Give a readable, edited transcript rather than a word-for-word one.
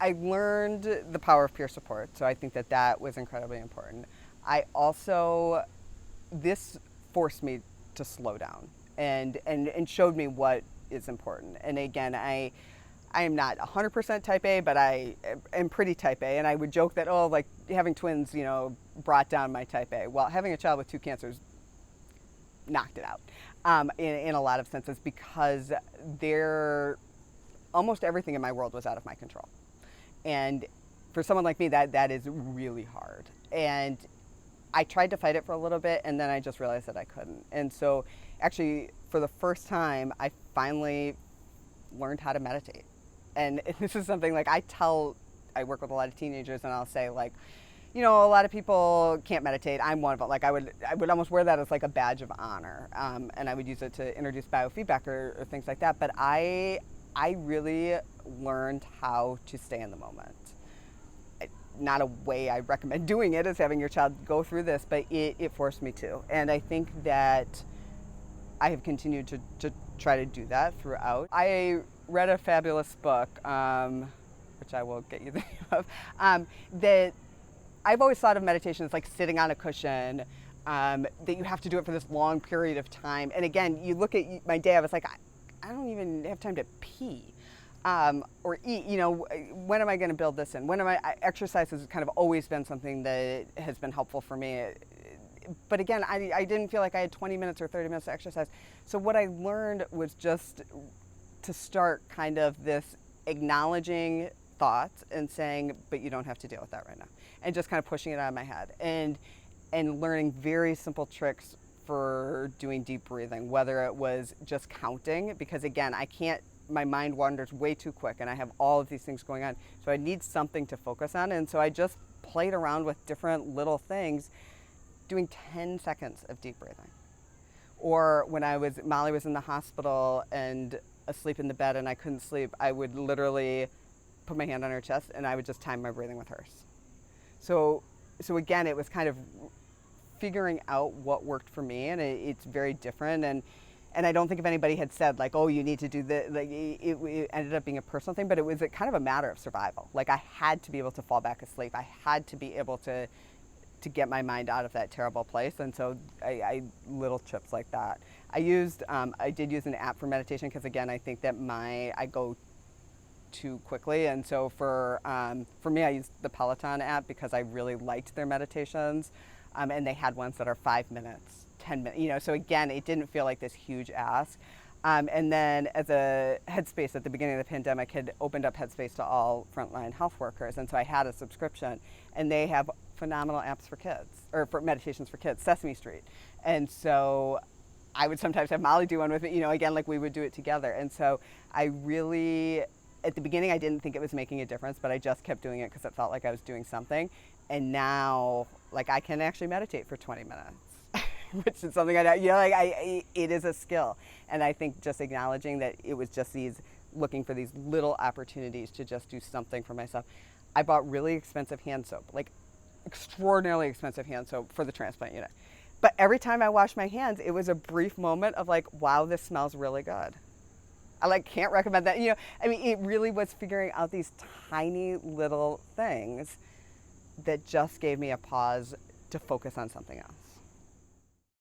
I learned the power of peer support, so I think that that was incredibly important. I also, this forced me to slow down and showed me what is important. And again, I am not 100% type A, but I am pretty type A. And I would joke that, oh, like having twins, brought down my type A. Well, having a child with two cancers knocked it out in a lot of senses, because almost everything in my world was out of my control. And for someone like me, that is really hard. And I tried to fight it for a little bit, and then I just realized that I couldn't. And so actually, for the first time, I finally learned how to meditate. And this is something like I work with a lot of teenagers, and I'll say, like, a lot of people can't meditate. I'm one of them. Like I would almost wear that as like a badge of honor, and I would use it to introduce biofeedback or things like that. But I really learned how to stay in the moment. Not a way I recommend doing it is having your child go through this, but it forced me to. And I think that I have continued to try to do that throughout. I read a fabulous book, which I will get you the name of, that I've always thought of meditation as like sitting on a cushion, that you have to do it for this long period of time. And again, you look at my day, I was like, I don't even have time to pee. Or eat, when am I going to build this in? Exercise has kind of always been something that has been helpful for me. But again, I didn't feel like I had 20 minutes or 30 minutes to exercise. So what I learned was just to start kind of this acknowledging thoughts and saying, but you don't have to deal with that right now. And just kind of pushing it out of my head. And learning very simple tricks for doing deep breathing, whether it was just counting, because again, my mind wanders way too quick and I have all of these things going on. So I need something to focus on. And so I just played around with different little things, doing 10 seconds of deep breathing. Or when Molly was in the hospital and asleep in the bed and I couldn't sleep, I would literally put my hand on her chest and I would just time my breathing with hers. So again, it was kind of figuring out what worked for me, and it's very different. And I don't think if anybody had said like, oh, you need to do this, like it ended up being a personal thing, but it was kind of a matter of survival. Like I had to be able to fall back asleep. I had to be able to get my mind out of that terrible place. And so I little trips like that. I did use an app for meditation because again, I think that I go too quickly. And so for me, I used the Peloton app because I really liked their meditations. And they had ones that are 5 minutes, 10 minutes, so again, it didn't feel like this huge ask. And then as a Headspace at the beginning of the pandemic had opened up Headspace to all frontline health workers. And so I had a subscription, and they have phenomenal apps for kids, or for meditations for kids, Sesame Street. And so I would sometimes have Molly do one with me, again, like we would do it together. And so I really, at the beginning, I didn't think it was making a difference, but I just kept doing it because it felt like I was doing something. And now, like, I can actually meditate for 20 minutes, which is something it is a skill. And I think just acknowledging that it was just looking for these little opportunities to just do something for myself. I bought really expensive hand soap, like extraordinarily expensive hand soap for the transplant unit. But every time I washed my hands, it was a brief moment of like, wow, this smells really good. I can't recommend that. It really was figuring out these tiny little things that just gave me a pause to focus on something else.